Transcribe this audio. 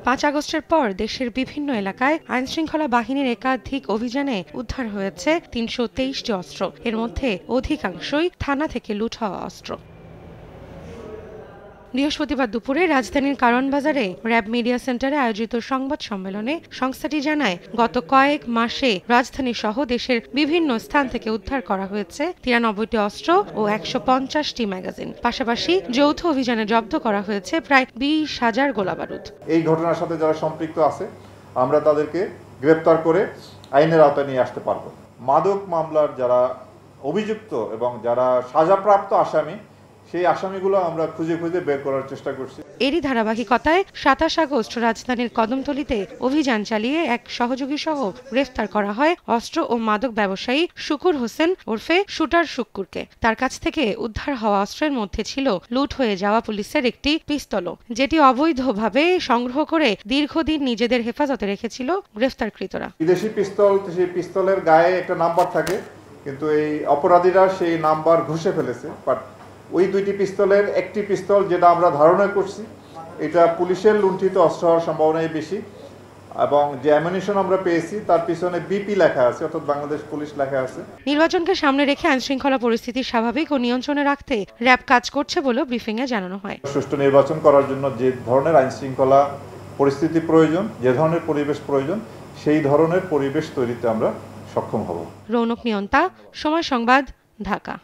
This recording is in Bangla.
5 আগস্টের পর দেশের বিভিন্ন এলাকায় আইনশৃঙ্খলা বাহিনীর একাধিক অভিযানে উদ্ধার হয়েছে ৩২৩টি অস্ত্র। এর মধ্যে অধিকাংশই থানা থেকে লুট হওয়া অস্ত্র। বৃহস্পতিবার দুপুরে রাজধানীর কারণ বাজারে র্যাব মিডিয়া সেন্টারে আয়োজিত সংবাদ সম্মেলনে সংস্থাটি জানায়, গত কয়েক মাসে রাজধানী সহ দেশের বিভিন্ন স্থান থেকে উদ্ধার করা হয়েছে 93টি অস্ত্র ও 150টি ম্যাগাজিন। পাশাপাশি যৌথ অভিযানে জব্দ করা হয়েছে প্রায় 20,000 গোলাবারুদ। এই ঘটনার সাথে যারা সম্পৃক্ত আছে আমরা তাদেরকে গ্রেপ্তার করে আইনের আওতায় নিয়ে আসতে পারব। মাদক মামলার যারা অভিযুক্ত এবং যারা সাজাপ্রাপ্ত আসামি, সেই আসামিগুলো আমরা খুঁজে খুঁজে বের করার চেষ্টা করছি। এরই ধারাবাহিকতায় 27 আগস্ট রাজধানীর কদমতলীতে অভিযান চালিয়ে এক সহযোগী সহ গ্রেফতার করা হয় অস্ত্র ও মাদক ব্যবসায়ী শুকুর হোসেন ওরফে শুটার শুক্কুরকে। তার কাছ থেকে উদ্ধার হওয়া অস্ত্রের মধ্যে ছিল লুট হয়ে যাওয়া পুলিশের একটি পিস্তলও, যেটি অবৈধভাবে সংগ্রহ করে দীর্ঘদিন নিজেদের হেফাজতে রেখেছিল গ্রেফতারকৃতরা। বিদেশি পিস্তল, সেই পিস্তলের গায়ে একটা নাম্বার থাকে, কিন্তু এই অপরাধীরা সেই নাম্বার ঘষে ফেলেছে। বাট ওই দুইটি পিস্তলের একটি পিস্তল, যেটা আমরা ধারণা করছি এটা পুলিশের লুণ্ঠিত অস্ত্র হওয়ার সম্ভাবনাই বেশি, এবং যে অ্যামিনিশন আমরা পেয়েছি তার পিছনে বিপি লেখা আছে, অর্থাৎ বাংলাদেশ পুলিশ লেখা আছে। নির্বাচনকে সামনে রেখে আইনশৃঙ্খলা পরিস্থিতি স্বাভাবিক ও নিয়ন্ত্রণে রাখতে র্যাব কাজ করছে বলে ব্রিফিংয়ে জানানো হয়। সুষ্ঠু নির্বাচন করার জন্য যে ধরনের আইনশৃঙ্খলা পরিস্থিতি প্রয়োজন, যে ধরনের পরিবেশ প্রয়োজন, সেই ধরনের পরিবেশ তৈরিতে আমরা সক্ষম হব। রৌনক নিয়ন্তা, সময় সংবাদ, ঢাকা।